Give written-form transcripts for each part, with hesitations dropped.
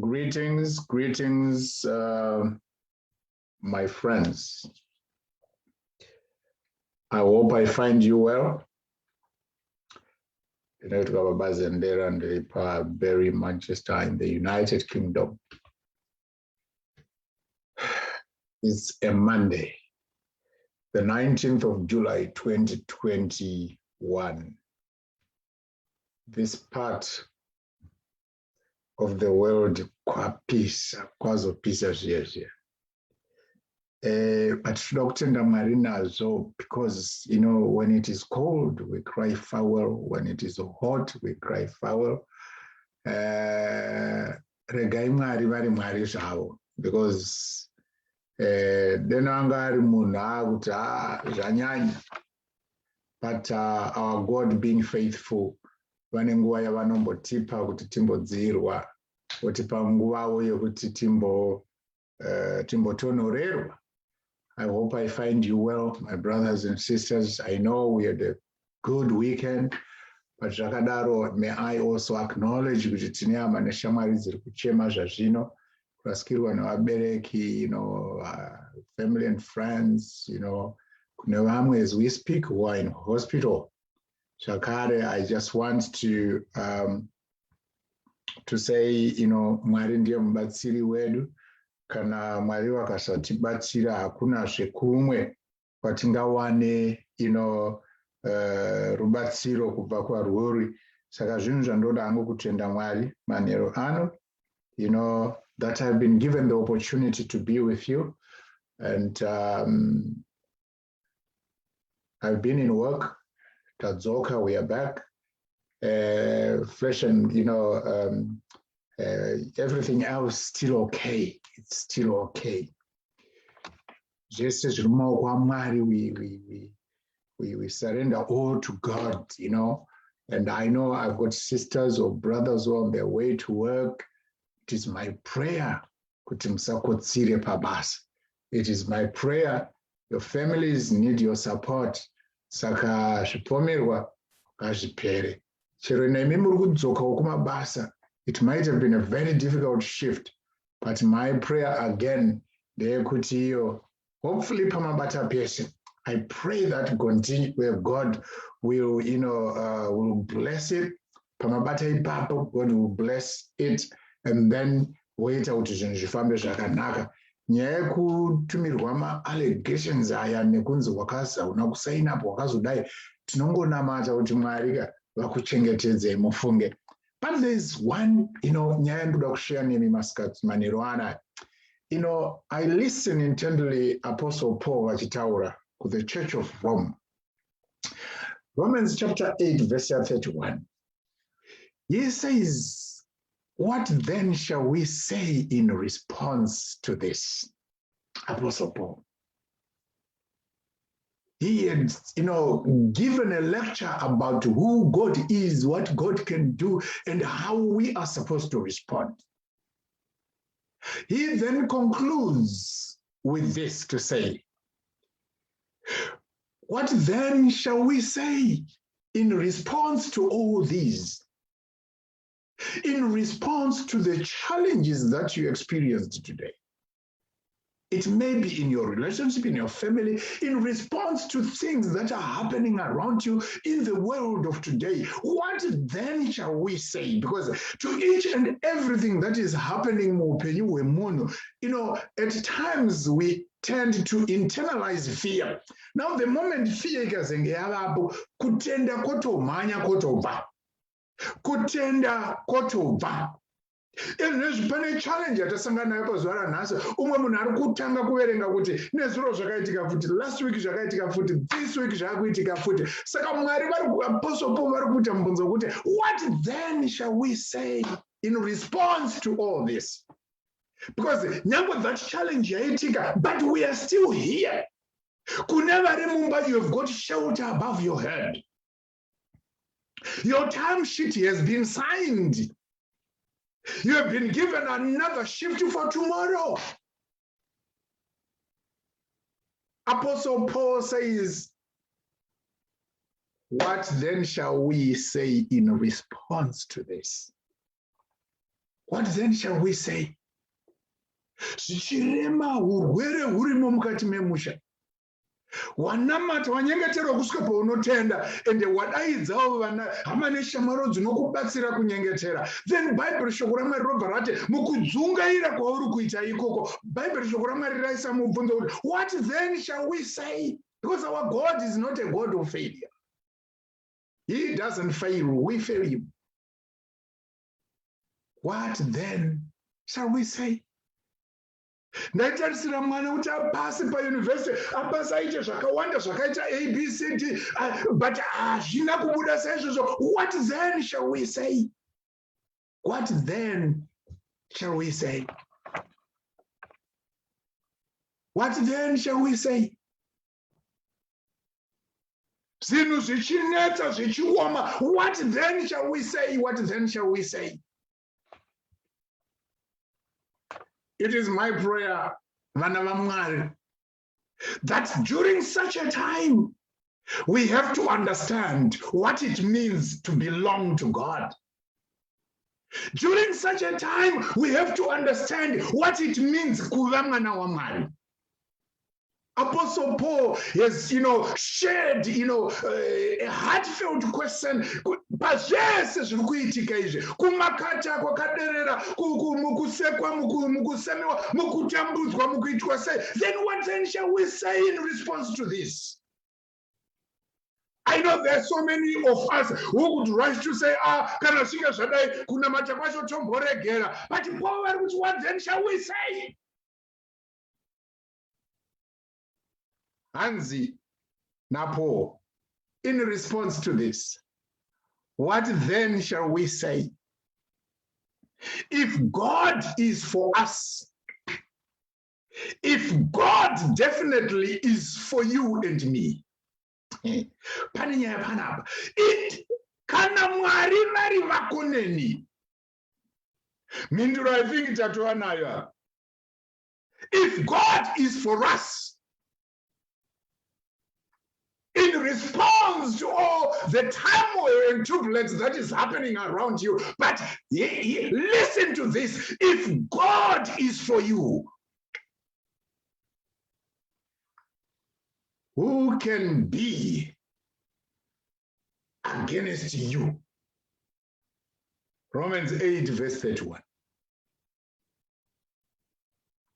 Greetings, my friends. I hope I find you well. Bazendera and Berry, Manchester in the United Kingdom. It's a Monday, the 19th of July, 2021. This part of the world, peace, cause of peace here. But Dr. Marinazo, because, you know, when it is cold, we cry foul. When it is hot, we cry foul. Because but our God being faithful, vanenguva yavanombotipa kuti timbodzirwa kuti panguva yokuti timbotonorerwa. I hope I find you well, my brothers and sisters. I know we had a good weekend, but zvakadaro, may I also acknowledge kuti tine hama neshamwari dziri kuchema zvazvino, kurasikirwa nevabereki, you know, family and friends, you know, kune vamwe as we speak who are in hospital. Shakare, I just want to say, you know, Mwari ndiye mubatsiri wedu. Kana Mwari vakasatibatsira hakuna zvekumwe kwatingawane, you know, rubatsiro kubva kwarwuri. Saka zvinhu zvandoda hangu kutenda Mwari manheru ano, you know, that I've been given the opportunity to be with you. And I've been in work. Tadzoka, we are back. Fresh and, you know, everything else still okay. It's still okay. Just as we surrender all to God, you know. And I know I've got sisters or brothers who are on their way to work. It is my prayer. It is my prayer. Your families need your support. Saka zvipomerwa ngazvipere. Chero nemi muri kudzoka kumabasa. It might have been a very difficult shift, but my prayer again, ndeyekuti iyo, hopefully pamabata pese. I pray that continue where God will, you know, will bless it. Pamabata ipapo, God will bless it, and then wait out zvinhu zvifambe zvakanaka. Nyaya yekutumirwa ma-allegations aya nekunzi wakazauna kusaina apo wakazodai, tinongonamata kuti Mwari vakuchengetedze mufunge. But there's one, you know, nyaya ndoda kushare nemi masikati manheru anaya. You know, I listen intently Apostle Paul vachitaura to the Church of Rome. Romans chapter 8, verse 31. He says, what then shall we say in response to this? Apostle Paul. He had, you know, given a lecture about who God is, what God can do, and how we are supposed to respond. He then concludes with this to say, what then shall we say in response to all these? In response to the challenges that you experienced today. It may be in your relationship, in your family, in response to things that are happening around you in the world of today. What then shall we say? Because to each and everything that is happening, you know, at times we tend to internalize fear. Now, the moment fear is kutenda kotomanya kotobva. Kutenda kotobva. Pane challenge yatasangana nayo pazuva ranhasi. Umwe munhu ari kutanga kuverenga kuti nezuro zvakaitika futi, last week zvakaitika futi, this week zvakuitika futi. Saka Mwari Apostle Paul vari kuita mubvunzo kuti, what then shall we say in response to all this? Because nyangwe that challenge yaitika, but we are still here. Kuneva remember you have got shelter above your head. Your time sheet has been signed. You have been given another shift for tomorrow. Apostle Paul says, what then shall we say in response to this? What then shall we say? Zvichirema urwere hurimo mukati memusha. Wanamata wanyengetera kusvika paunotenda ende wadaidzawo vana hama neshamwaro dzinokubatsira kunyengetera. Then Bible shoko raMwari robva rati mukudzungaira kwauri kuita ikoko. Bible shoko raMwari raisa mubvunzo kuti what then shall we say? Because our God is not a God of failure. He doesn't fail, we fail him. What then shall we say? Ndaitarisira mwana kuti apase payunivhesiti apase aite zvakawanda zvakaita abcd but hazvina kubuda saizvozvo. What then shall we say? What then shall we say? What then shall we say? Zvinhu zvichinetsa zvichioma. What then shall we say? What then shall we say? It is my prayer, vana vaMwari, that during such a time, we have to understand what it means to belong to God. During such a time, we have to understand what it means kuva mwana waMwari. Apostle Paul has, shared, a heartfelt question. Pazvese zviri kuitika izvi, kumakata kwakaderera, mukusekwa, mukusemewa, mukutambudzwa, mukuitwa sei. Then what then shall we say in response to this? I know there are so many of us who would rush to say, kana svinga zvadai kunamata kwacho tomboregera. But Paul, what then shall we say? Hanzi Napo, in response to this, what then shall we say? If God is for us, if God definitely is for you and me, it kana Mwari vari vakoneni. Minduro, I think tatoanayo. If God is for us, in response to all the turmoil and turbulence that is happening around you. But listen to this. If God is for you, who can be against you? Romans 8, verse 31.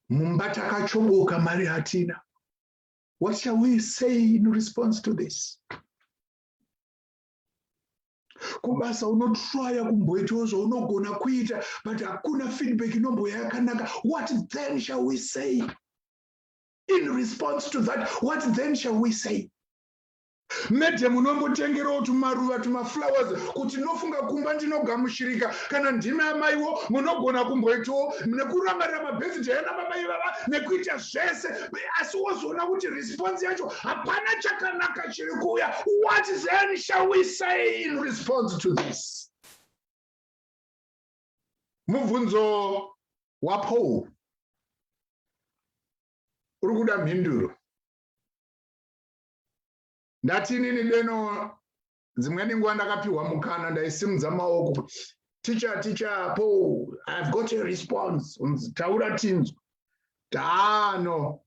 Mumbata kachoboka mari hatina. What shall we say in response to this? Kubasa unotraya kumboitawo zvaunogona kuita, but hakuna feedback inomboya yakanaka. What then shall we say in response to that? What then shall we say? Mede munombotengerawo tumaruva tumaflowers kuti nofunga kumba ndinogamushirika kana ndimi amaiwo munogona kumboitawo nekurangarira mabhezidhe ena bamai baba nekuita zvese asi wozoona kuti response yacho hapana chakanaka chiri kuuya. What then shall we say in response to this? Mubvunzo waPaul uri kuda mhinduro. Ndatinini leno dzimweni nguva ndakapiwa mukana ndaisimudza maoko. Teacher Paul, I've got a response. Taura tinzwa. No.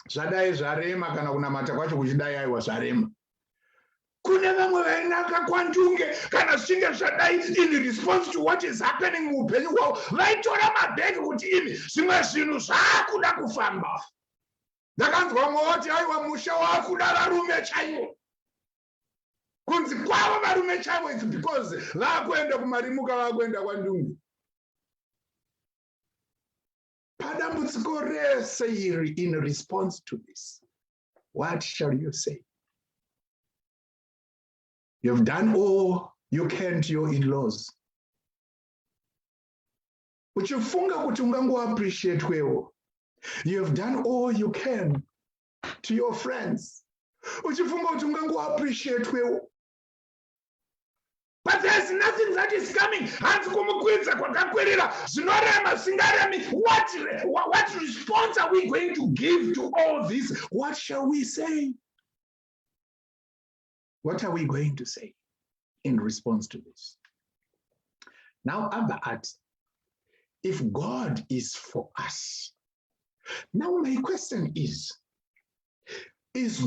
Zvadai zvarema kana kunamata kwacho kuchidai aiwa zvarema. Kune vamwe vainaka kwandunge kana zvichinge zvadai in response to what is happening muupenyu hwavo. Vaitora mabhegi kuti imi zvimwe zvinhu zvaakuda kufamba. Ndakanzwa mwoti aiwa musha wakuda varume chaivo. Kunzi kwavo varume chaivo, it's because vakuenda kumarimuka vakuenda kwandungu. Padambudziko rese iri in response to this, what shall you say? You've done all you can to your in-laws. Uchifunga kuti ungango appreciate wewo. You have done all you can to your friends. Uchifunga kuti ungangoappreciate. But there's nothing that is coming. What response are we going to give to all this? What shall we say? What are we going to say in response to this? Now, Abba, if God is for us, now my question is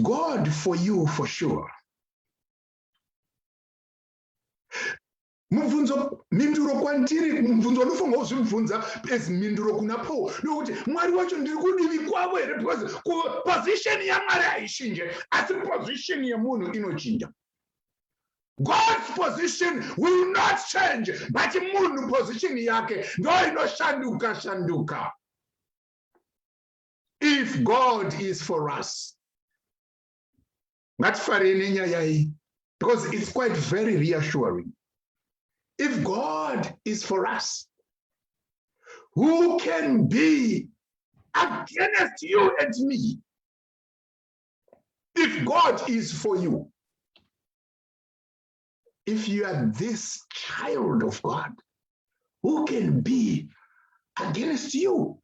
God for you for sure? Minduro kwantiri mubvunzo unofunga uzvibvunza as minduro kuna Paul nokuti Mwari wacho ndiri kudivi kwavo here because position yaMwari haichinje asi position yemunhu inochinja. God's position will not change, but munhu position yake ndo inoshanduka. If God is for us, ngatifarei nyaya iyi because it's quite very reassuring. If God is for us, who can be against you and me? If God is for you, if you are this child of God, who can be against you?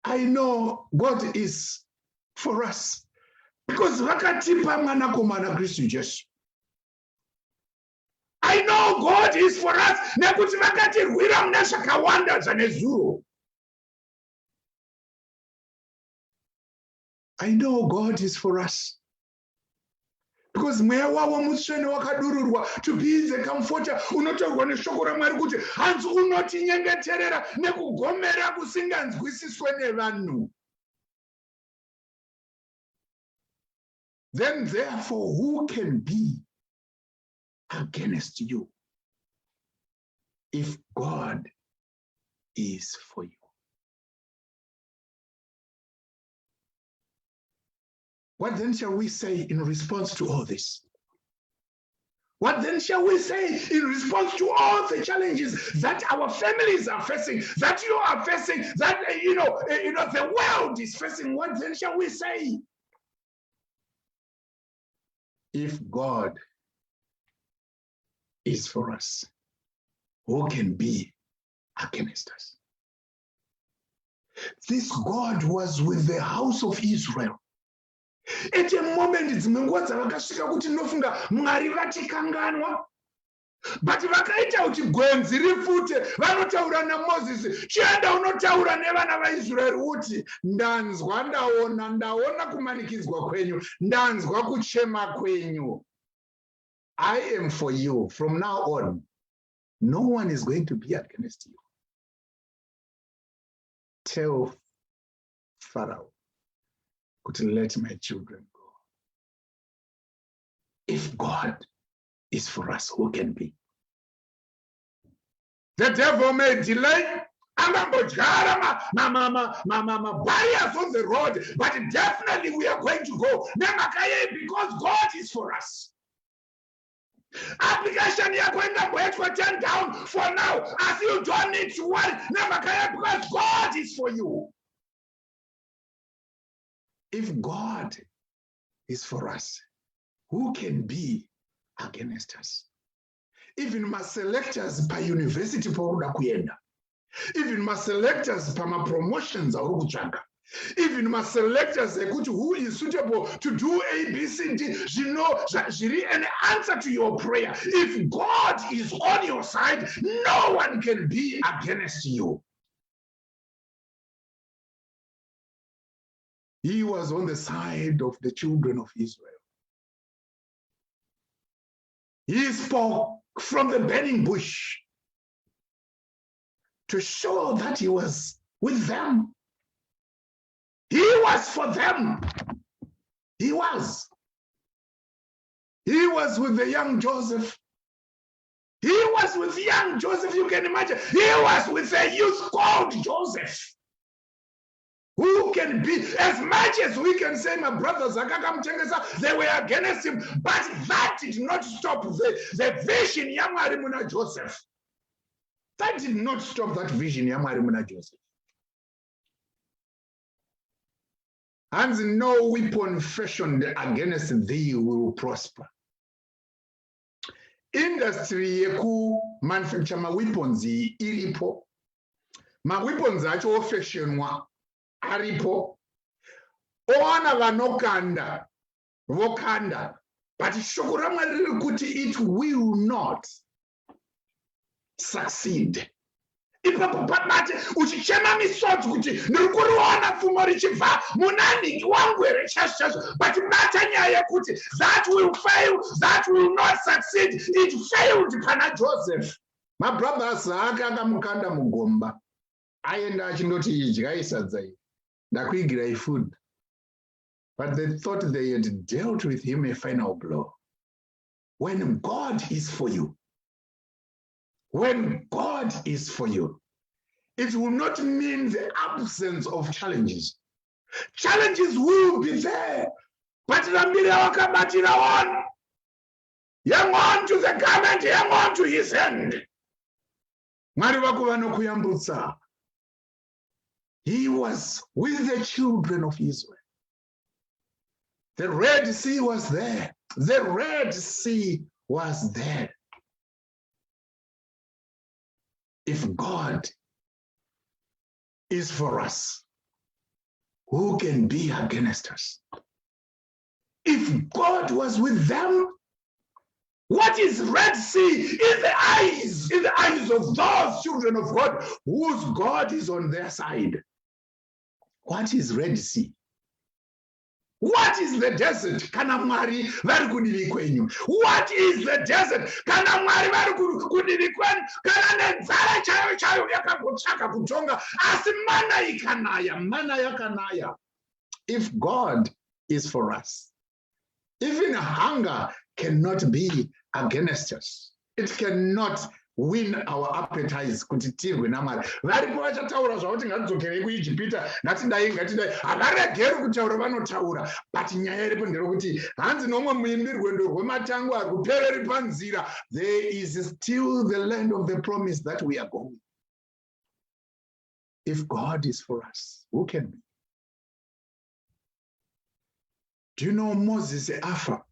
I know God is for us because vakatipa mwanakomana Kristu Jesu. I know God is for us nekuti vakatirwira muna zvakawanda zvanezuro. I know God is for us because mweya wavo mutsvene wakadururwa to be the comforter unotaurwa neshoko raMwari kuti hanzi unotinyengeterera nekugomera kusinganzwisiswe nevanhu. Then therefore who can be against you if God is for you? What then shall we say in response to all this? What then shall we say in response to all the challenges that our families are facing, that you are facing, that the world is facing? What then shall we say? If God is for us, who can be against us? This God was with the house of Israel. At a moment, dzimenguva dzavakasvika kuti nofunga Mwari vatikanganwa. But vakaita kuti gwenzi rifute, vanotaura naMozisi, chienda unotaura nevana vaIsraeri uti, ndaona kumanikidzwa kwenyu, ndanzwa kuchema kwenyu. I am for you. From now on, no one is going to be against you. Tell Pharaoh to let my children go. If God is for us, who can be? The devil may delay barriers on the road, but definitely we are going to go. Because God is for us. Application you're going to wait for 10 down for now, as you don't need to worry, because God is for you. If God is for us, who can be against us? Even my selectors by university pauda kuyenda, even my selectors by my promotions are kuchanga, even my selectors who is suitable to do A, B, C, D, an answer to your prayer. If God is on your side, no one can be against you. He was on the side of the children of Israel. He spoke from the burning bush to show that he was with them. He was for them. He was with the young Joseph. He was with young Joseph, you can imagine. He was with a youth called Joseph. Who can be, as much as we can say, my brothers, they were against him, but that did not stop the vision yaMwari muna Joseph. That did not stop that vision yaMwari muna Joseph. And no weapon fashioned against thee will prosper. Industry yeku manufacture weapons iripo. Weapons acho fashionwa aripo. Owana vanokanda vokanda. But shoko raMwari riri kuti it will not succeed. Ipapo pabate uchichema misodzi kuti ndiri kuriona pfumo richibva munanhiki wangu here chazvo but bata nyaya yekuti that will fail, that will not succeed. It failed pana Joseph. Mabrothers akanga mukanda mugomba aenda achindoti idyai sadza iri ndakuigirai food, but they thought they had dealt with him a final blow. When God is for you, when God is for you, it will not mean the absence of challenges. Challenges will be there, but hang on to the garment, hang on to his hand. He was with the children of Israel. The Red Sea was there. The Red Sea was there. If God is for us, who can be against us? If God was with them, what is Red Sea in the eyes of those children of God whose God is on their side? What is Red Sea? What is the desert? Kana Mwari vari kudivi kwenyu. What is the desert? Kana Mwari vari kudivi kwenyu. Kana nenzara chayo chayo yakagotsvaka kutonga asi mana yakanaya. If God is for us, even hunger cannot be against us. It cannot win our appetites kuti tirwe naMwari. Varipo vachataura zvavoti ngatidzokerei kuIjipita, ngatidai havaregeri kutaura, vanotaura, but nyaya iripo nderokuti hanzi nomwe muimbi rwendo rwematango harupereri panzira. There is still the land of the promise that we are going. If God is for us, who can be? Do you know Moses afa?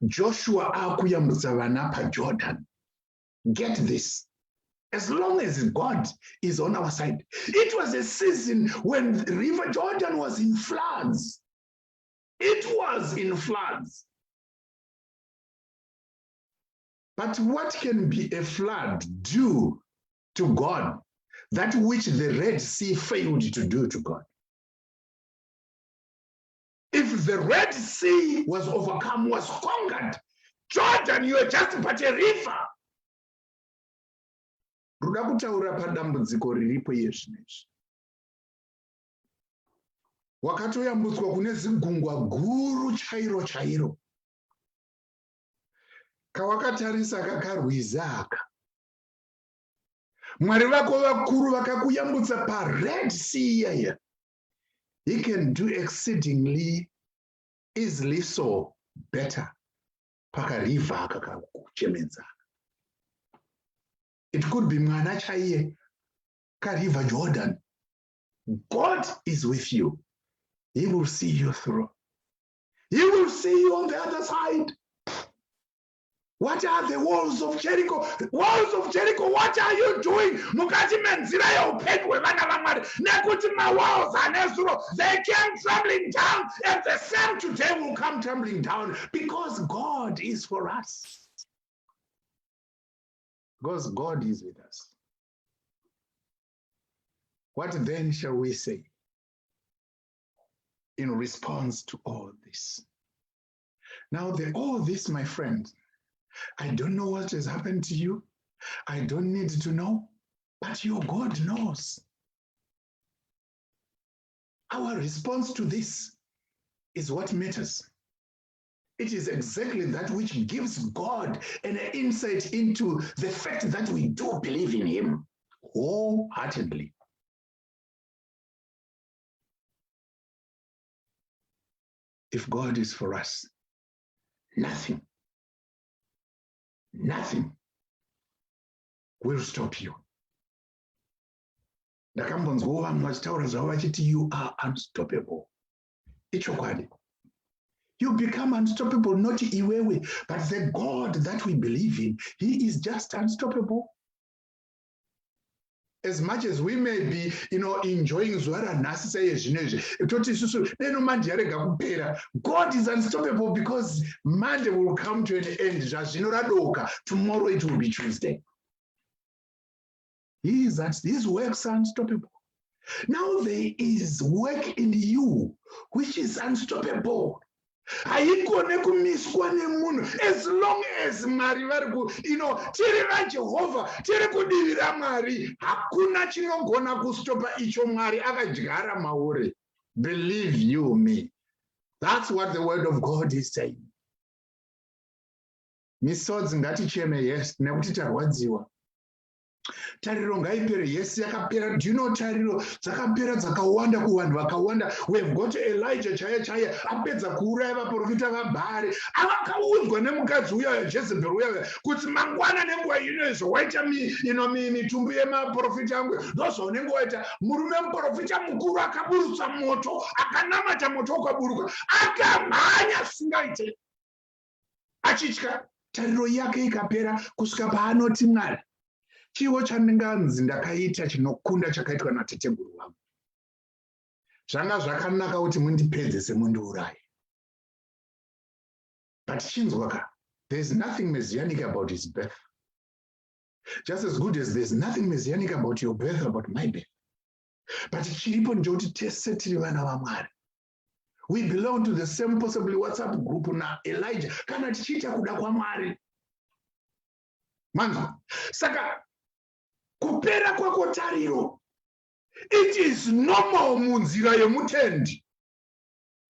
Joshua akuyambutsa vana paJordan. Get this. As long as God is on our side. It was a season when the River Jordan was in floods. It was in floods. But what can be a flood do to God? That which the Red Sea failed to do to God. If the Red Sea was overcome, was conquered, Jordan, you are just but a river. Ruda kutaura padambudziko riripo yezvinezvi. Wakatoyambutswa kune zigungwa guru chairo chairo. Kawakatarisa kakarwiza aka. Mwari vako vakuru vakakuyambutsa paRed Sea here. He can do exceedingly easily so better. Pakariva kakakuchemedza. It could be mwana chaiye kaRiver Jordan. God is with you. He will see you through. He will see you on the other side. What are the walls of Jericho? Walls of Jericho, what are you doing? Mukati menzira yaupenyu hwevana vaMwari. Nekuti walls aNezuro, they came tumbling down, and the same today will come tumbling down because God is for us. Because God is with us. What then shall we say in response to all this? Now, all this, my friend, I don't know what has happened to you. I don't need to know, but your God knows. Our response to this is what matters. It is exactly that which gives God an insight into the fact that we do believe in him wholeheartedly. If God is for us, nothing will stop you. Ndakambonzwa vanhu vachitaura zvavo vachiti you are unstoppable. ichokwadi. You become unstoppable, not iwewe, but the God that we believe in, he is just unstoppable. As much as we may be, enjoying Zwara Nasa, God is unstoppable because Monday will come to an end. Tomorrow it will be Tuesday. His works are unstoppable. Now there is work in you which is unstoppable. As long as Mwari tiri Jehovah tiri kudivira Mwari hakuna chinogona kustopa icho Mwari akadyara mauri. Believe you me, that's what the word of God is saying. Misodzi ngaticheme yes nekuti tarwadziwa. Tariro ngaipere yes yakapera. Do you know tariro dzakapera dzakawanda kuvanhu vakawanda? We have got Elijah chaya apedza kuuraya vaprofita vaBhaari akaudzwa nemukadzi uya Jezebel uya kuti mangwana nenguva inoizvo waita mitumbu yemaprofita angu ndozvaunenge waita. Murume muprofita mukuru akaburutsa moto akanamata moto ukaburuka akamhanya singaite achitya. Tariro yake ikapera kusvika paanoti Mwari chiwo chandinganzi ndakaita chinokunda chakaitwa nateteguru wangu. Zvanga zvakanaka kuti mundipedzese mundiuraye. But chinzwaka, there's nothing messianic about his birth. Just as good as there's nothing messianic about your birth, about my birth. But chiripo njoti tese tiri vana vaMwari. We belong to the same possibly WhatsApp group na Elijah. Kana tichita kuda kwa Mwari. Manzo. Saka kupera kwako tariro, it is normal munzira yemutendi.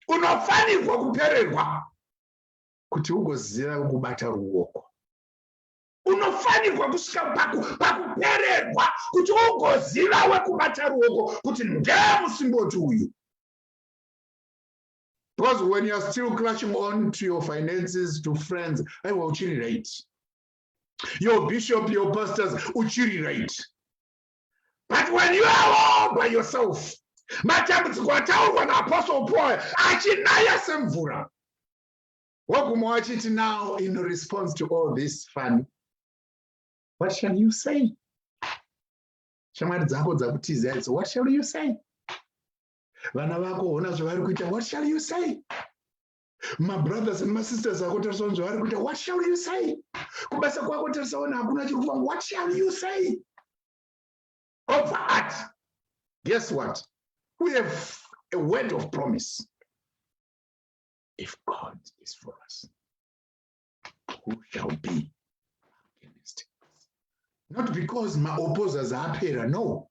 Unofanirwa kupererwa kuti ugoziva kubata ruoko. Unofanirwa kusvika pakupererwa kuti ugoziva wekubata ruoko kuti ndemusimboti uyu. Because when you are still clutching on to your finances, to friends, I will right. Your bishop, your pastors, uchiri right. But when you are all by yourself, when Apostle Paul, achinaya semvura. Wakumwachiti now in response to all this fun. What shall you say? What shall you say? What shall you say? My brothers and my sisters, what shall you say? What shall you say? Of that, guess what? We have a word of promise. If God is for us, who shall be against us? Not because my opposers are here, no.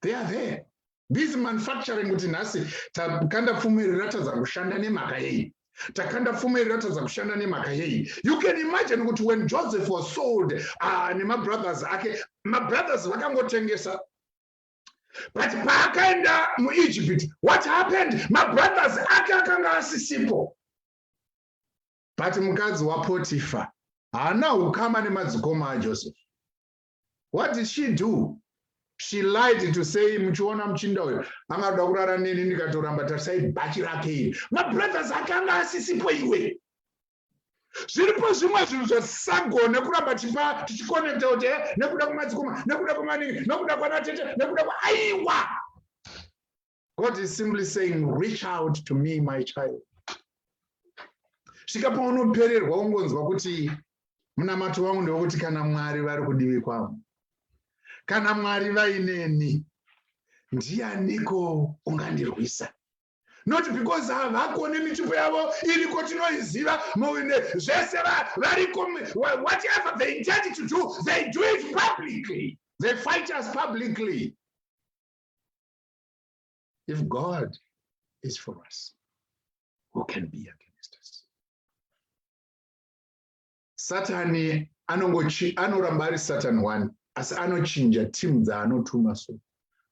They are there. This manufacturing with nasi takanda fumirata za kushanda nemhaka yei. Takanda fumirata za kushanda nemhaka yei. You can imagine that when Joseph was sold, my brothers vakangotengesa. But paakaenda muEgypt, what happened? My brothers akanga asisipo. But mukadzi waPotifa haana ukama nemadzikoma aJoseph. What did she do? She lied to say muchiona muchinda uyo angada kurara neni ndikatoramba tarisai bhachi rake iri. My brothers akanga asisipo iwe. Zviripo zvimwe zvinhu zvasagone kuramba tichikonekta kuti nekuda kumadzikoma nekuda kumaningi nekuda kwanatete nekuda kwaaiwa. God is simply saying, reach out to me, my child. Svika paunopererwa ungonzwa kuti munamato wangu ndewekuti kana Mwari vari kudivi kwangu, kana Mwari vaineni, ndianiko ungandirwisa? Not because havakone mitumbo yavo iriko tinoiziva zvese variko, whatever they intend to do, they do it publicly. They fight us publicly. If God is for us, who can be against us? Satani anoramba ari Satan 1, asi anochinja timu dzaanotuma so.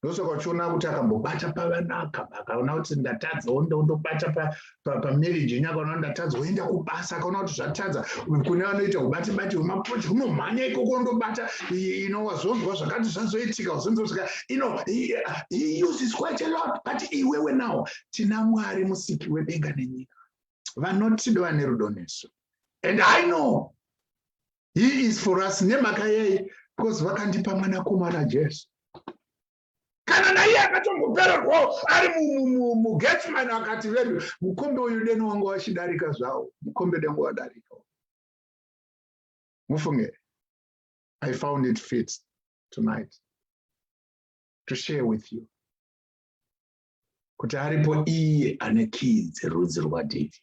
ndosoka uchiona kuti akambobata pavanaka akaona kuti ndatadza ondobata pamarriage yenyu akaona ndatadza oenda kubasa akaona kuti zvatadza kune vanoita ubati-bati hwemaproject unomhanya ikoko ondobata wazonzwa zvakati zvazoitika wazonzwa he uses quite a lot but iwewe now tina Mwari musiki wedenga nenyika vanotidwa nerudo nesu and I know he is for us nemhaka yei because vakandipa mwanakomana Jesu kana naiye akatombopererwawo ari mugetman akati vedu mukombe uyu deno wangu wachidarika zvawo mukombe dengu wadarika mufunge I found it fit tonight to share with you kuti aripo iye ane kii dzerudzi rwaDhavhidhi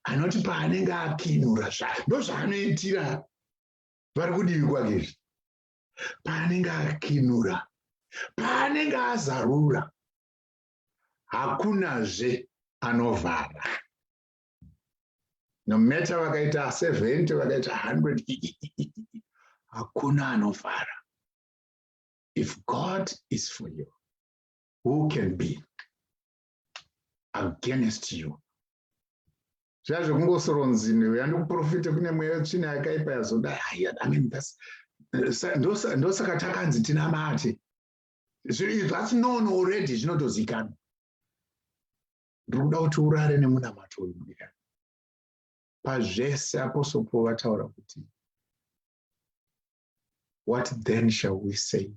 anoti paanenge akinura ndozvaanoitira vari kudivi kwake izvi paanenge akinura paanenge azarura hakunazve anovhara no matter vakaita 70 vakaita 100 hakuna anovhara. If God is for you, who can be against you? Zvazvokungosoronzi ndikuprofita kune mweya tsvina yakaipa yazoda ndosaka takanzi tina mate. That's known already, zvinotozikanwa. Ndiri kuda kuti urare nemunamato uyu mudikanwa. Pazvese Apostle Paul vataura kuti what then shall we say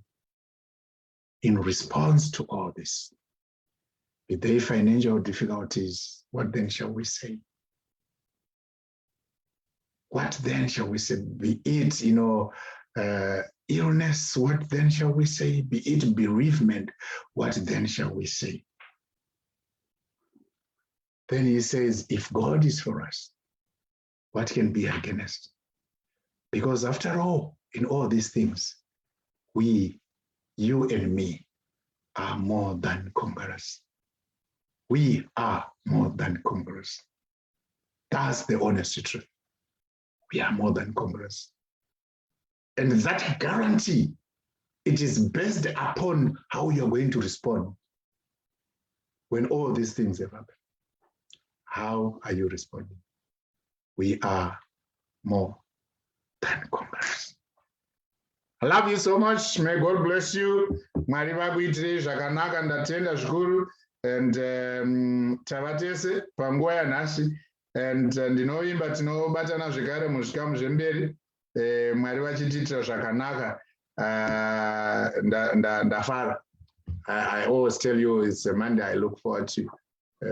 in response to all this? Be they financial difficulties, what then shall we say? What then shall we say? Be it, illness, what then shall we say? Be it bereavement, what then shall we say? Then he says, if God is for us, what can be against? Because after all, in all these things, we, you and me, are more than conquerors. We are more than conquerors. That's the honest truth. We are more than conquerors. And that guarantee, it is based upon how you're going to respond when all these things have happened. How are you responding? We are more than conquerors. I love you so much. May God bless you. Mwari vakuitire zvakanaka ndatenda zvikuru. And tavatese panguva yanhasi. And ndinoimba tinobatana zvekare muzvikamu zvemberi. Mwari vachitiitira zvakanaka. Ndafara. I always tell you it's a Monday I look forward to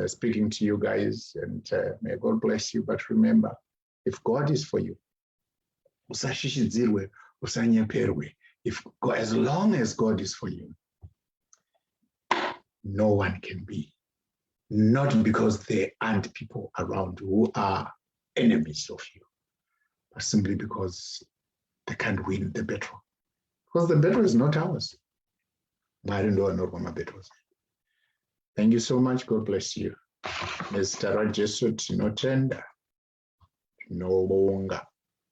speaking to you guys, and may God bless you. But remember, if God is for you, usashishidzirwe, usanyeperwe. As long as God is for you, no one can be. Not because there aren't people around who are enemies of you, but simply because they can't win the battle. Because the battle is not ours. Thank you so much. God bless you. Mr. Jesu tinotenda. Tinobonga.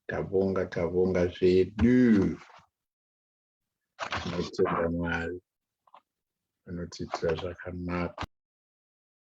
Tavonga zvedu. Tinotenda Mwari. Anotiitira zvakanaka.